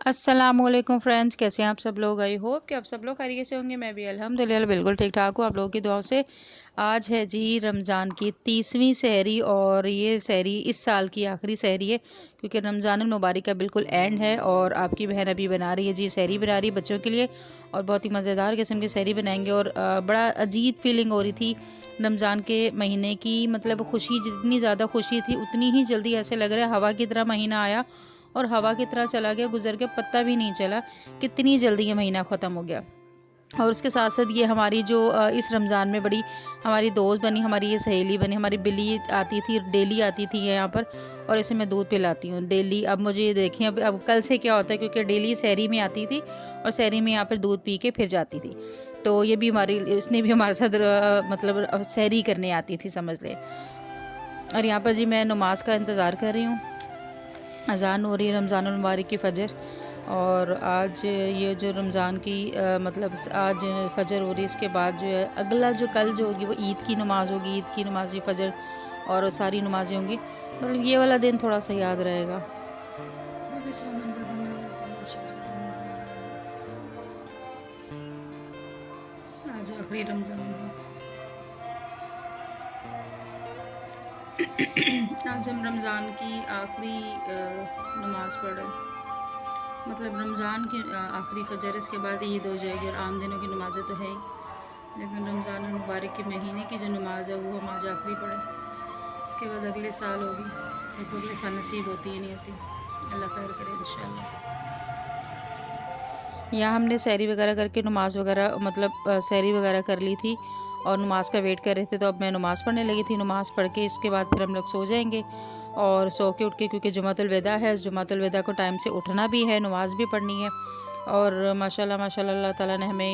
अस्सलामुअलैकुम फ्रेंड्स, कैसे हैं आप सब लोग। आई होप कि आप सब लोग खैरियत से होंगे। मैं भी अल्हम्दुलिल्लाह बिल्कुल ठीक ठाक हूँ आप लोगों की दुआओं से। आज है जी रमज़ान की 30वीं सहरी, और ये सहरी इस साल की आखिरी सहरी है क्योंकि रमज़ान मुबारक का बिल्कुल एंड है। और आपकी बहन अभी बना रही है जी सहरी, बना रही है बच्चों के लिए, और बहुत ही मज़ेदार किस्म की सहरी बनाएंगे। और बड़ा अजीब फीलिंग हो रही थी रमज़ान के महीने की, मतलब खुशी, जितनी ज़्यादा खुशी थी उतनी ही जल्दी ऐसे लग रहा है हवा की तरह महीना आया और हवा की तरह चला गया, गुजर के पता भी नहीं चला कितनी जल्दी ये महीना ख़त्म हो गया। और उसके साथ साथ ये हमारी जो इस रमज़ान में बड़ी हमारी दोस्त बनी, हमारी ये सहेली बनी। हमारी बिल्ली आती थी, डेली आती थी यहाँ पर, और इसे मैं दूध पिलाती हूँ डेली। अब मुझे ये देखें, अब कल से क्या होता है, क्योंकि डेली सहरी में आती थी और सहरी में यहाँ पर दूध पी के फिर जाती थी। तो ये भी हमारी, इसने भी हमारे साथ मतलब सहरी करने आती थी, समझ ले। और यहाँ पर जी मैं नमाज का इंतज़ार कर रही हूँ। अज़ान हो रही है रमज़ान मुबारक की फ़जर। और आज ये जो रमज़ान की मतलब आज फ़जर हो रही है, इसके बाद जो है अगला जो कल जो होगी वो ईद की नमाज़ होगी। ईद की नमाज ही फ़जर और सारी नमाज़ें होंगी, मतलब ये वाला दिन थोड़ा सा याद रहेगा। आज आखिरी रमज़ान है। आज हम रमज़ान की आखिरी नमाज़ पढ़ रहे हैं, मतलब रमज़ान की आखिरी फ़जर, इसके बाद ईद हो जाएगी। और आम दिनों की नमाज़ें तो है ही, लेकिन रमज़ान मुबारक के महीने की जो नमाज़ है वो हम आज आखिरी पढ़ें। इसके बाद अगले साल होगी, देखो अगले साल नसीब होती है नहीं होती, अल्लाह खैर करे इंशाल्लाह। यहाँ हमने सहरी वगैरह करके नमाज़ वगैरह, मतलब सहरी वगैरह कर ली थी और नमाज़ का वेट कर रहे थे। तो अब मैं नमाज़ पढ़ने लगी थी। नमाज़ पढ़ के इसके बाद फिर हम लोग सो जाएंगे, और सो के उठ के, क्योंकि जुमातुल विदा है, जुमातुल विदा को टाइम से उठना भी है, नमाज़ भी पढ़नी है। और माशाल्लाह माशाल्लाह अल्लाह ताला ने हमें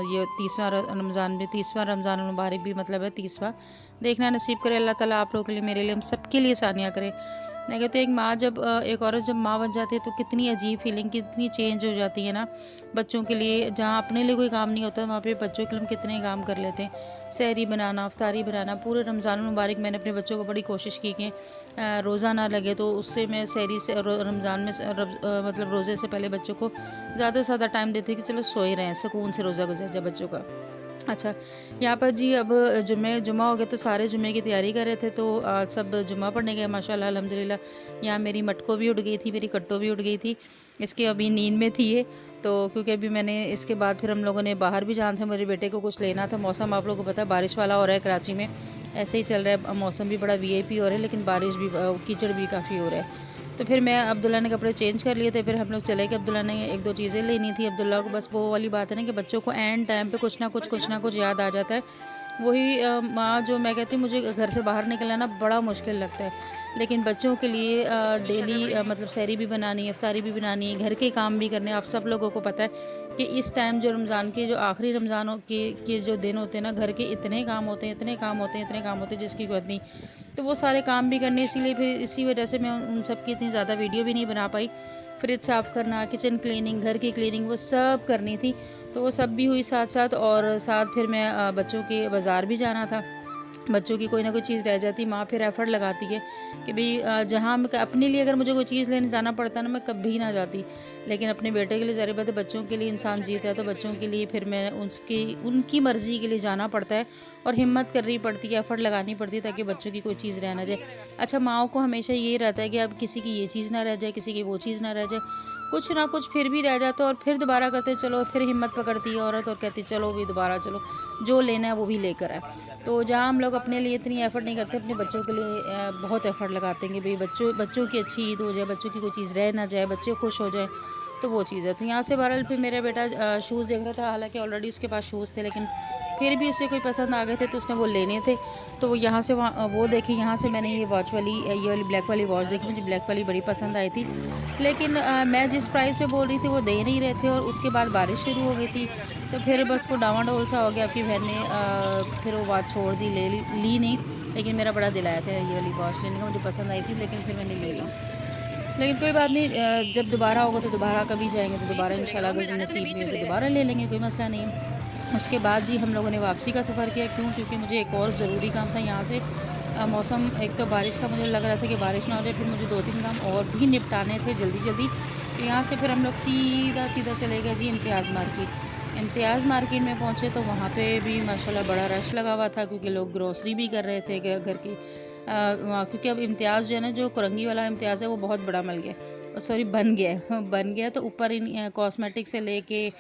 ये 30वां रमज़ान भी, 30वां रमज़ान मुबारक भी मतलब है 30वां देखना नसीब करे अल्लाह ताला, आप लोगों के लिए, मेरे लिए, हम सब के लिए सानिया करे। मैं कहती हूँ एक माँ जब एक औरत जब माँ बन जाती है तो कितनी अजीब फीलिंग, कितनी चेंज हो जाती है ना बच्चों के लिए। जहाँ अपने लिए कोई काम नहीं होता वहाँ पे बच्चों के लिए हम कितने काम कर लेते हैं। सहरी बनाना, अफ्तारी बनाना, पूरे रमज़ान मुबारक मैंने अपने बच्चों को बड़ी कोशिश की कि रोज़ा ना लगे, तो उससे मैं सहरी से रमज़ान में मतलब रोज़े से पहले बच्चों को ज़्यादा से ज़्यादा टाइम देते कि चलो सोए रहें, सुकून से रोज़ा गुजर जाए बच्चों का। अच्छा, यहाँ पर जी अब जुमा हो गया तो सारे जुमे की तैयारी कर रहे थे, तो आज सब जुमा पढ़ने गए माशाल्लाह अल्हम्दुलिल्लाह। यहाँ मेरी मटको भी उठ गई थी, मेरी कट्टो भी उठ गई थी, इसके अभी नींद में थी ये। तो क्योंकि अभी मैंने इसके बाद फिर हम लोगों ने बाहर भी जाना था, मेरे बेटे को कुछ लेना था। मौसम आप लोगों को पता है बारिश वाला हो रहा है कराची में, ऐसे ही चल रहा है मौसम भी, बड़ा वीआईपी हो रहा है, लेकिन बारिश भी, कीचड़ भी काफ़ी हो रहा है। तो फिर मैं, अब्दुल्ला ने कपड़े चेंज कर लिए थे, फिर हम लोग चले गए। अब्दुल्ला ने एक दो चीज़ें लेनी थी। अब्दुल्ला को बस वो वाली बात है ना कि बच्चों को एंड टाइम पे कुछ ना कुछ याद आ जाता है। वही माँ जो, मैं कहती हूँ मुझे घर से बाहर निकलना ना बड़ा मुश्किल लगता है, लेकिन बच्चों के लिए डेली मतलब सहरी भी बनानी है, इफ्तारी भी बनानी है, घर के काम भी करने हैं। आप सब लोगों को पता है कि इस टाइम जो रमज़ान के जो आखिरी रमज़ान के जो दिन होते हैं ना, घर के इतने काम होते हैं, इतने काम होते हैं, इतने काम होते हैं जिसकी कोई हद नहीं। तो वो सारे काम भी करने, इसीलिए फिर इसी वजह से मैं उन सब की इतनी ज़्यादा वीडियो भी नहीं बना पाई। फ्रिज साफ़ करना, किचन क्लीनिंग, घर की क्लीनिंग, वो सब करनी थी, तो वो सब भी हुई साथ साथ। और साथ फिर मैं बच्चों के बाज़ार भी जाना था, बच्चों की कोई ना कोई चीज़ रह जाती, माँ फिर एफ़र्ट लगाती है कि भई जहाँ मैं अपने लिए अगर मुझे कोई चीज़ लेने जाना पड़ता ना, मैं कभी ना जाती। लेकिन अपने बेटे के लिए ज़ाहिर बात है, बच्चों के लिए इंसान जीता है, तो बच्चों के लिए फिर मैं उसकी उनकी मर्ज़ी के लिए जाना पड़ता है और हिम्मत करनी पड़ती है, एफ़र्ट लगानी पड़ती है ताकि बच्चों की कोई चीज़ रह ना जाए। अच्छा, माँओं को हमेशा ये रहता है कि अब किसी की ये चीज़ ना रह जाए, किसी की वो चीज़ ना रह जाए। कुछ ना कुछ फिर भी रह जाता है और फिर दोबारा करते चलो, फिर हिम्मत पकड़ती है औरत और कहती चलो भी दोबारा चलो, जो लेना है वो भी लेकर आए। तो जहाँ हम लोग अपने लिए इतनी एफ़र्ट नहीं करते, अपने बच्चों के लिए बहुत एफ़र्ट लगाते हैं कि भई बच्चों की अच्छी ईद हो जाए, बच्चों की कोई चीज़ रह ना जाए, बच्चे खुश हो जाएँ, तो वो चीज़ है। तो यहाँ से बहरहाल फिर मेरा बेटा शूज़ देख रहा था, हालाँकि ऑलरेडी उसके पास शूज़ थे, लेकिन फिर भी उसे कोई पसंद आ गए थे तो उसने वो लेने थे। तो वो यहाँ से वो देखी, यहाँ से मैंने ये वाली ब्लैक वाली वॉच देखी, मुझे ब्लैक वाली बड़ी पसंद आई थी। लेकिन मैं जिस प्राइस पे बोल रही थी वो दे नहीं रहे थे और उसके बाद बारिश शुरू हो गई थी। तो फिर बस वो डामाडोल सा हो गया। आपकी बहन ने फिर वो बात छोड़ दी, ली नहीं। लेकिन मेरा बड़ा दिल आया था ये वाली वॉच लेने का, मुझे पसंद आई थी, लेकिन फिर मैंने ले ली। लेकिन कोई बात नहीं, जब दोबारा होगा तो दोबारा कभी जाएँगे तो दोबारा इंशाल्लाह अगर नसीब में हो तो दोबारा ले लेंगे, कोई मसला नहीं है। उसके बाद जी हम लोगों ने वापसी का सफ़र किया। क्यों? क्योंकि मुझे एक और ज़रूरी काम था यहाँ से। मौसम एक तो बारिश का, मुझे लग रहा था कि बारिश ना हो जाए, फिर मुझे 2-3 काम और भी निपटाने थे जल्दी-जल्दी। तो यहाँ से फिर हम लोग सीधा चले गए जी इम्तियाज़ मार्केट। इम्तियाज़ मार्केट में पहुँचे तो वहाँ पे भी माशाल्लाह बड़ा रश लगा हुआ था, क्योंकि लोग ग्रोसरी भी कर रहे थे घर की। वहाँ क्योंकि अब इम्तियाज़ जो है ना, जो कुरंगी वाला इम्तियाज़ है वो बहुत बड़ा मिल गया, सॉरी बन गया है बन गया। तो ऊपर इन कॉस्मेटिक से लेके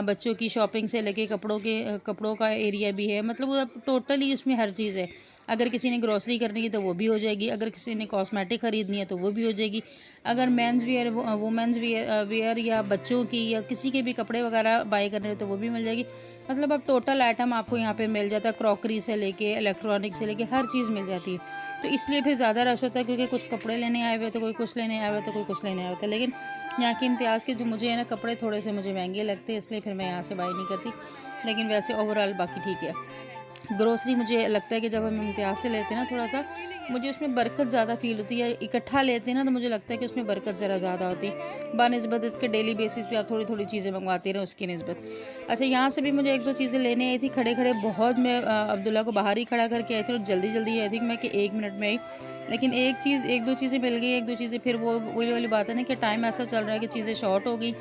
बच्चों की शॉपिंग से लेके कपड़ों का एरिया भी है, मतलब वो अब टोटली उसमें हर चीज़ है। अगर किसी ने ग्रोसरी करनी है तो वो भी हो जाएगी, अगर किसी ने कॉस्मेटिक ख़रीदनी है तो वो भी हो जाएगी, अगर मेंस वियर वुमेंस वियर या बच्चों की या किसी के भी कपड़े वगैरह बाय करने हैं तो वो भी मिल जाएगी। मतलब अब टोटल आइटम आपको यहाँ पे मिल जाता है, क्रॉकरी से लेके इलेक्ट्रॉनिक से लेके हर चीज़ मिल जाती है। तो इसलिए फिर ज़्यादा रश होता है, क्योंकि कुछ कपड़े लेने आए हुए तो कोई कुछ लेने आया हुआ तो कोई कुछ लेने आया होता है। लेकिन यहाँ के इम्तियाज़ के जो मुझे है ना कपड़े थोड़े से मुझे महंगे लगते हैं, इसलिए फिर मैं यहाँ से बाय नहीं करती। लेकिन वैसे ओवरऑल बाकी ठीक है। ग्रोसरी मुझे लगता है कि जब हम इम्तियाज़ से लेते हैं ना थोड़ा सा, मुझे उसमें बरकत ज़्यादा फ़ील होती है। इकट्ठा लेते हैं ना तो मुझे लगता है कि उसमें बरकत ज़रा ज़्यादा होती है, बानिस्बत इसके डेली बेसिस पे आप थोड़ी थोड़ी चीज़ें मंगवाते रहें उसकी निस्बत। अच्छा, यहाँ से भी मुझे एक दो चीज़ें लेने आई थी, खड़े खड़े बहुत, मैं अब्दुल्ला को बाहर ही खड़ा करके आई थी और जल्दी जल्दी आई थी मैं कि 1 मिनट में आई। लेकिन एक दो चीज़ें मिल गई, एक दो चीज़ें फिर वो वही वाली बात है ना कि टाइम ऐसा चल रहा है कि चीज़ें शॉर्ट हो गई,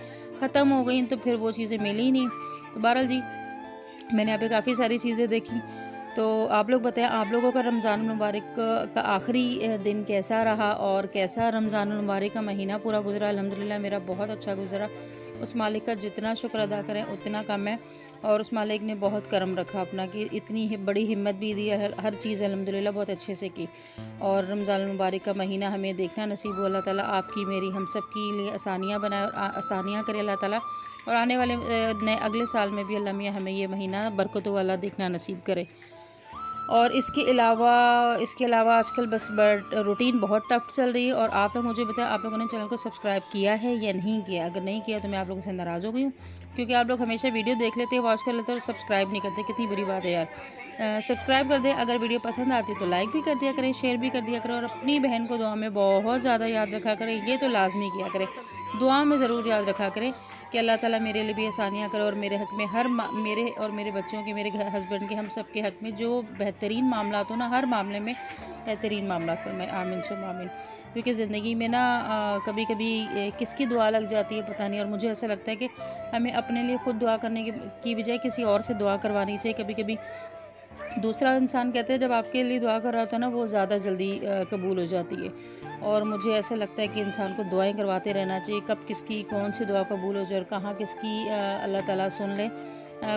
ख़त्म हो गई, तो फिर वो चीज़ें मिली ही नहीं। तो बहरहाल जी, मैंने यहाँ पे काफ़ी सारी चीज़ें देखी। तो आप लोग बताएं, आप लोगों का रमज़ान मुबारक का आखिरी दिन कैसा रहा और कैसा रमज़ान मुबारक का महीना पूरा गुजरा? अल्हम्दुलिल्लाह मेरा बहुत अच्छा गुजरा। उस मालिक का जितना शुक्र अदा करें उतना कम है। और उस मालिक ने बहुत करम रखा अपना, कि इतनी बड़ी हिम्मत भी दी, हर चीज़ अल्हम्दुलिल्लाह बहुत अच्छे से की। और रमज़ान मुबारक का महीना हमें देखना नसीब हो। अल्लाह ताला आपकी मेरी हम सब के लिए आसानियाँ बनाए और आसानियाँ करे अल्लाह ताला। और आने वाले नए अगले साल में भी अल्लाह मियाँ हमें ये महीना बरकतों वाला देखना नसीब करे। और इसके अलावा आजकल बस रूटीन बहुत टफ चल रही है। और आप लोग मुझे बताएं, आप लोगों ने चैनल को सब्सक्राइब किया है या नहीं किया? अगर नहीं किया तो मैं आप लोगों से नाराज़ हो गई हूँ, क्योंकि आप लोग हमेशा वीडियो देख लेते हैं, वॉच कर लेते हैं और सब्सक्राइब नहीं करते। कितनी बुरी बात है यार। सब्सक्राइब कर दें, अगर वीडियो पसंद आती है तो लाइक भी कर दिया करें, शेयर भी कर दिया करें, और अपनी बहन को दुआ में बहुत ज़्यादा याद रखा करें। ये तो लाजमी किया करें, दुआ में ज़रूर याद रखा करें कि अल्लाह ताला मेरे लिए भी आसानियाँ करे और मेरे हक़ में मेरे और मेरे बच्चों के, मेरे हस्बैंड के, हम सब के हक़ में जो बेहतरीन मामलात हो ना, हर मामले में बेहतरीन मामलात फरमाए। आमीन सुम्मा आमीन। क्योंकि ज़िंदगी में ना कभी कभी किसकी दुआ लग जाती है पता नहीं, और मुझे ऐसा लगता है कि हमें अपने लिए ख़ुद दुआ करने की बजाय किसी और से दुआ करवानी चाहिए। कभी कभी दूसरा इंसान, कहते हैं जब आपके लिए दुआ कर रहा होता है ना, वो ज़्यादा जल्दी कबूल हो जाती है। और मुझे ऐसा लगता है कि इंसान को दुआएं करवाते रहना चाहिए, कब किसकी कौन सी दुआ कबूल हो जाए और कहाँ किसकी अल्लाह ताला सुन ले,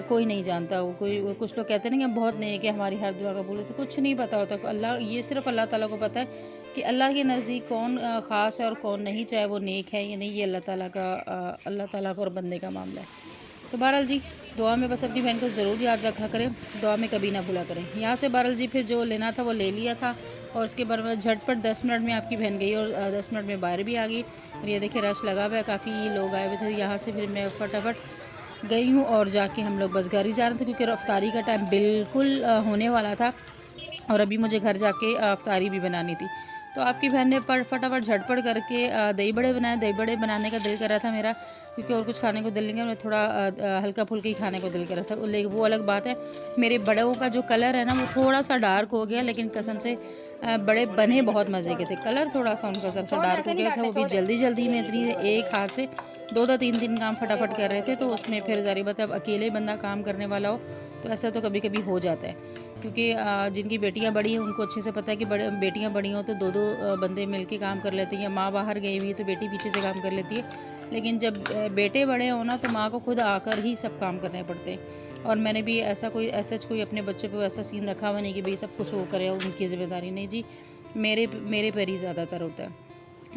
कोई नहीं जानता। वो कुछ लोग कहते हैं ना कि बहुत नहीं है कि हमारी हर दुआ कबूल हो, तो कुछ नहीं पता होता। अल्लाह, ये सिर्फ अल्लाह ताला को पता है कि अल्लाह के नज़दीक कौन ख़ास है और कौन नहीं, चाहे वो नेक है या नहीं, ये अल्लाह ताला का और बंदे का मामला है। तो बहरहाल जी, दुआ में बस अपनी बहन को ज़रूर याद रखा करें, दुआ में कभी ना भूला करें। यहाँ से बहरहाल जी फिर जो लेना था वो ले लिया था, और उसके बाद में झटपट 10 मिनट में आपकी बहन गई और 10 मिनट में बाहर भी आ गई। और ये देखिए रश लगा हुआ है, काफ़ी लोग आए हुए थे। यहाँ से फिर मैं फटाफट गई हूँ और जाके हम लोग बस घर ही जा रहे थे, क्योंकि रफ्तारी का टाइम बिल्कुल होने वाला था और अभी मुझे घर जाके अफ्तारी भी बनानी थी। तो आपकी बहन ने फटाफट झटपट करके दही बड़े बनाए। दही बड़े बनाने का दिल कर रहा था मेरा, क्योंकि और कुछ खाने को दिल नहीं कर, मैं थोड़ा हल्का फुल्का ही खाने को दिल कर रहा था। लेकिन वो अलग बात है, मेरे बड़ों का जो कलर है ना वो थोड़ा सा डार्क हो गया, लेकिन कसम से बड़े बने बहुत मज़े के थे। कलर थोड़ा सा उनका ज़रा सा डार्क हो गया था, वो भी जल्दी जल्दी में, इतनी एक हाथ से दो दो तीन तीन काम फटाफट कर रहे थे, तो उसमें फिर ज़ाहिर बात है अब अकेले बंदा काम करने वाला हो तो ऐसा तो कभी कभी हो जाता है। क्योंकि जिनकी बेटियां बड़ी हैं उनको अच्छे से पता है कि बड़े बेटियां बड़ी हों तो दो दो बंदे मिलके काम कर लेते हैं, या माँ बाहर गई हुई है तो बेटी पीछे से काम कर लेती है। लेकिन जब बेटे बड़े हों ना तो माँ को खुद आकर ही सब काम करने पड़ते हैं। और मैंने भी ऐसा कोई अपने बच्चों पे ऐसा सीन रखा हुआ नहीं कि भाई सब कुछ वो करे, उनकी ज़िम्मेदारी नहीं जी, मेरे पर ही ज़्यादातर होता है।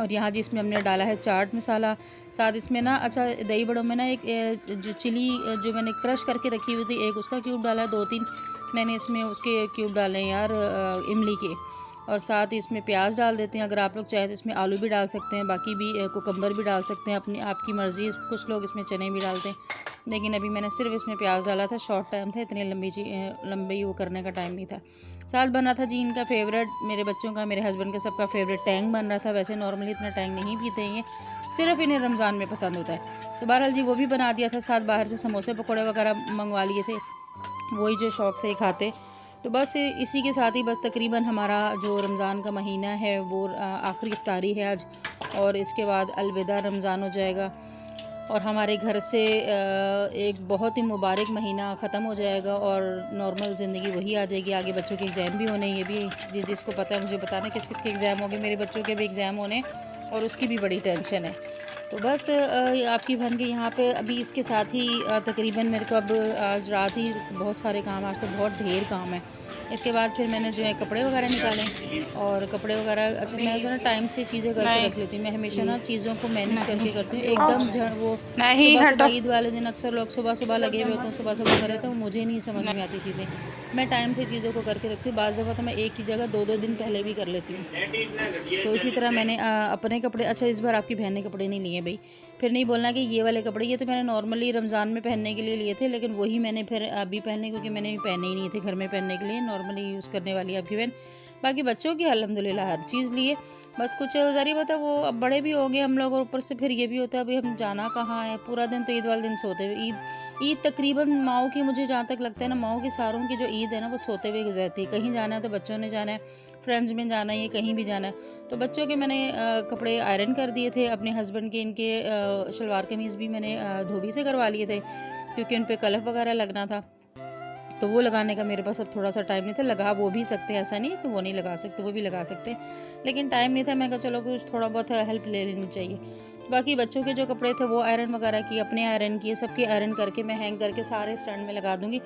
और यहाँ जी इसमें हमने डाला है चाट मसाला, साथ इसमें ना अच्छा दही बड़ों में ना एक जो चिली जो मैंने क्रश करके रखी हुई थी, एक उसका क्यूब डाला है, 2-3 मैंने इसमें उसके क्यूब डाले हैं यार इमली के। और साथ ही इसमें प्याज डाल देते हैं, अगर आप लोग चाहें तो इसमें आलू भी डाल सकते हैं, बाकी भी कुकम्बर भी डाल सकते हैं, अपनी आपकी मर्ज़ी। कुछ लोग इसमें चने भी डालते हैं, लेकिन अभी मैंने सिर्फ इसमें प्याज डाला था, शॉर्ट टाइम था, इतनी लंबी वो करने का टाइम नहीं था। साथ बना था जी इनका फेवरेट, मेरे बच्चों का, मेरे हस्बैंड का, सबका फेवरेट टैंग बन रहा था। वैसे नॉर्मली इतना टैंग नहीं पीते हैं, सिर्फ इन्हें रमज़ान में पसंद होता है। तो बहरहाल जी वो भी बना दिया था, साथ बाहर से समोसे पकौड़े वगैरह मंगवा लिए थे, वही जो शौक़ से ही खाते। तो बस इसी के साथ ही बस तकरीबन हमारा जो रमज़ान का महीना है वो आखिरी इफ्तारी है आज, और इसके बाद अलविदा रमज़ान हो जाएगा और हमारे घर से एक बहुत ही मुबारक महीना ख़त्म हो जाएगा और नॉर्मल ज़िंदगी वही आ जाएगी। आगे बच्चों के एग्ज़ाम भी होने, ये भी जिसको पता है मुझे बताना किस किस के एग्ज़ाम होंगे। मेरे बच्चों के भी एग्ज़ाम होने और उसकी भी बड़ी टेंशन है। तो बस आपकी बहन के यहाँ पे अभी इसके साथ ही तकरीबन मेरे को अब आज रात ही बहुत सारे काम, आज तो बहुत ढेर काम है। इसके बाद फिर मैंने जो है कपड़े वगैरह निकाले, और कपड़े वगैरह अच्छा मैं तो ना टाइम से चीज़ें करके रख लेती हूँ। मैं हमेशा ना चीज़ों को मैनेज करके करती हूँ एकदम। वो सुबह सुबह ईद वाले दिन अक्सर लोग सुबह सुबह लगे हुए होते हैं, सुबह सुबह कर रहे थे, मुझे नहीं समझ में आती चीज़ें। मैं टाइम से चीज़ों को करके रखती हूँ। बाज़ दफ़ा तो मैं एक ही जगह 2-2 दिन पहले भी कर लेती हूँ। तो इसी तरह मैंने अपने कपड़े, अच्छा इस बार आपकी बहन ने कपड़े नहीं लिए भाई, फिर नहीं बोलना कि ये वाले कपड़े, ये तो मैंने नॉर्मली रमज़ान में पहनने के लिए लिए थे, लेकिन वही मैंने फिर अभी पहने, क्योंकि मैंने भी पहने ही नहीं थे घर में पहनने के लिए, नॉर्मली यूज़ करने वाली आपकी बहन। बाकी बच्चों की अल्हम्दुलिल्लाह हर चीज़ लिए, बस कुछ ज़रिए बता वो अब बड़े भी हो गए हम लोग, और ऊपर से फिर ये भी होता है अभी हम जाना कहाँ है, पूरा दिन तो ईद वाले दिन सोते हुए। ईद तकरीबन माओ की, मुझे जहाँ तक लगता है ना, माओ की सारों की जो ईद है ना वो सोते हुए गुजरती है। कहीं जाना है तो बच्चों ने जाना है, फ्रेंड्स में जाना है, कहीं भी जाना है। तो बच्चों के मैंने कपड़े आयरन कर दिए थे, अपने हस्बैंड के इनके शलवार कमीज़ भी मैंने धोबी से करवा लिए थे, क्योंकि उन पर कलफ वगैरह लगना था, तो वो लगाने का मेरे पास अब थोड़ा सा टाइम नहीं था। लगा वो भी सकते हैं, ऐसा नहीं है कि वो नहीं लगा सकते, वो भी लगा सकते हैं, लेकिन टाइम नहीं था। मैं कहा चलो कुछ थोड़ा बहुत हेल्प ले लेनी चाहिए। बाकी बच्चों के जो कपड़े थे वो आयरन वगैरह किए, अपने आयरन किए, सबके आयरन करके मैं हैंग करके सारे स्टैंड में लगा दूंगी,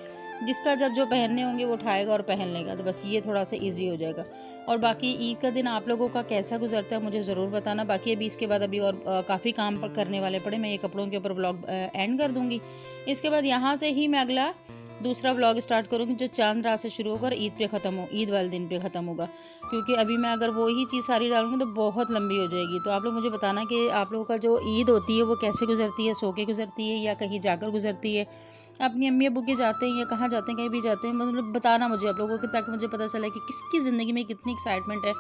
जिसका जब जो पहनने होंगे वो उठाएगा और पहन लेगा, तो बस ये थोड़ा सा ईजी हो जाएगा। और बाकी ईद का दिन आप लोगों का कैसा गुजरता है मुझे ज़रूर बताना। बाकी अभी इसके बाद अभी और काफ़ी काम करने वाले पड़े, मैं ये कपड़ों के ऊपर व्लॉग एंड कर दूँगी। इसके बाद यहाँ से ही मैं अगला दूसरा व्लॉग स्टार्ट करूँगी, जो चांद रात से शुरू होगा और ईद पे ख़त्म हो, ईद वाले दिन पे ख़त्म होगा, क्योंकि अभी मैं अगर वो ही चीज़ सारी डालूँगी तो बहुत लंबी हो जाएगी। तो आप लोग मुझे बताना कि आप लोगों का जो ईद होती है वो कैसे गुजरती है, सो के गुजरती है या कहीं जाकर गुजरती है, अपनी अम्मी अब्बू के जाते हैं या कहाँ जाते हैं, कहीं भी जाते हैं, मतलब बताना मुझे आप लोगों को, ताकि मुझे पता चले कि किसकी ज़िंदगी में कितनी एक्साइटमेंट है,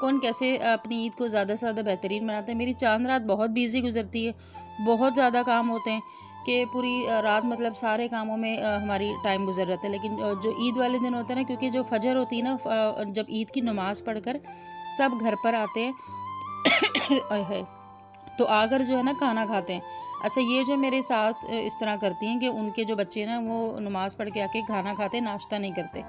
कौन कैसे अपनी ईद को ज़्यादा से ज़्यादा बेहतरीन बनाते हैं। मेरी चांद रात बहुत बिजी गुजरती है, बहुत ज़्यादा काम होते हैं कि पूरी रात मतलब सारे कामों में हमारी टाइम गुजर जाता है। लेकिन जो ईद वाले दिन होते हैं ना, क्योंकि जो फजर होती है ना, जब ईद की नमाज़ पढ़कर सब घर पर आते हैं तो आकर जो है ना खाना खाते हैं। अच्छा ये जो मेरे सास इस तरह करती हैं कि उनके जो बच्चे ना वो नमाज़ पढ़ के आके खाना खाते, नाश्ता नहीं करते,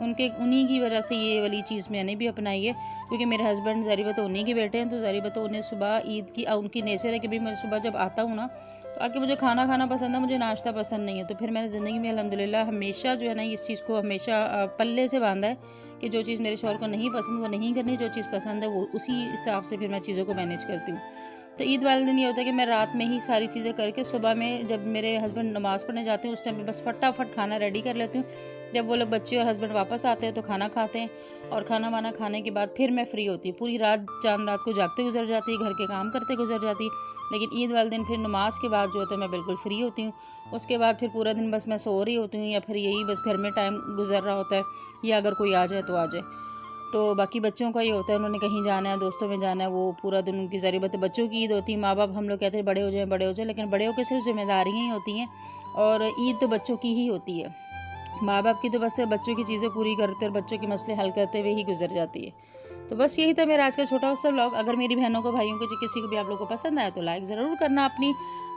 उन्हीं की वजह से ये वाली चीज़ मैंने भी अपनाई है, क्योंकि मेरे हस्बैंड ज़ाहिर बात उन्हीं के बेटे हैं, तो ज़ाहिर बात उन्हें सुबह ईद की उनकी नेचर है कि भाई मैं सुबह जब आता हूँ ना तो आके मुझे खाना खाना पसंद है, मुझे नाश्ता पसंद नहीं है। तो फिर मैंने ज़िंदगी में अल्हम्दुलिल्लाह हमेशा जो है ना इस चीज़ को हमेशा पल्ले से बांधा है कि जो चीज़ मेरे शौहर को नहीं पसंद वो नहीं करनी, जो चीज़ पसंद है वो उसी हिसाब से फिर मैं चीज़ों को मैनेज करती हूँ। तो ईद वाले दिन ये होता है कि मैं रात में ही सारी चीज़ें करके सुबह में जब मेरे हस्बैंड नमाज़ पढ़ने जाते हैं उस टाइम पे बस फटाफट खाना रेडी कर लेती हूँ। जब वो लोग बच्चे और हस्बैंड वापस आते हैं तो खाना खाते हैं, और खाना वाना खाने के बाद फिर मैं फ्री होती हूँ। पूरी रात चांद रात को जागते गुजर जाती है, घर के काम करते गुजर जाती है, लेकिन ईद वाले दिन फिर नमाज के बाद जो होता है मैं बिल्कुल फ्री होती हूँ। उसके बाद फिर पूरा दिन बस मैं सो रही होती हूँ, या फिर यही बस घर में टाइम गुजर रहा होता है, या अगर कोई आ जाए तो आ जाए। तो बाकी बच्चों का ये होता है, उन्होंने कहीं जाना है, दोस्तों में जाना है, वो पूरा दिन उनकी ज़ाहिर बात है बच्चों की ईद होती है। माँ बाप हम लोग कहते हैं बड़े हो जाएं बड़े हो जाएं, लेकिन बड़े होकर सिर्फ जिम्मेदारियाँ ही होती हैं और ईद तो बच्चों की ही होती है। माँ बाप की तो बस बच्चों की चीज़ें पूरी करते और बच्चों के मसले हल करते हुए ही गुजर जाती है। तो बस यही था मेरा आज का छोटा सा व्लॉग। अगर मेरी बहनों को, भाइयों को, जो किसी को भी आप लोगों को पसंद आया तो लाइक ज़रूर करना,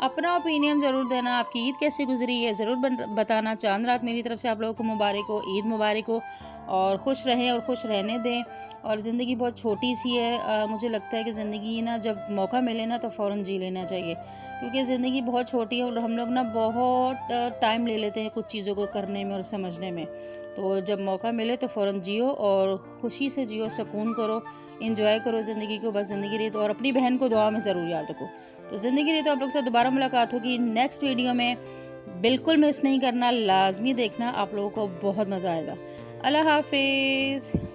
अपना ओपिनियन ज़रूर देना, आपकी ईद कैसे गुजरी है ज़रूर बताना। चांद रात मेरी तरफ से आप लोगों को मुबारक हो, ईद मुबारक हो, और खुश रहें और खुश रहने दें। और ज़िंदगी बहुत छोटी सी है, मुझे लगता है कि ज़िंदगी ना जब मौका मिले ना तो फ़ौरन जी लेना चाहिए, क्योंकि ज़िंदगी बहुत छोटी है और हम लोग ना बहुत टाइम ले लेते हैं कुछ चीज़ों को करने में और समझने में। तो जब मौका मिले तो फ़ौरन जियो और ख़ुशी से जियो, सुकून करो, एंजॉय करो ज़िंदगी को। बस ज़िंदगी रही तो, और अपनी बहन को दुआ में ज़रूर याद रखो। तो ज़िंदगी रही तो आप लोग से दोबारा मुलाकात होगी नेक्स्ट वीडियो में। बिल्कुल मिस नहीं करना, लाजमी देखना, आप लोगों को बहुत मज़ा आएगा। अल्लाह हाफिज़।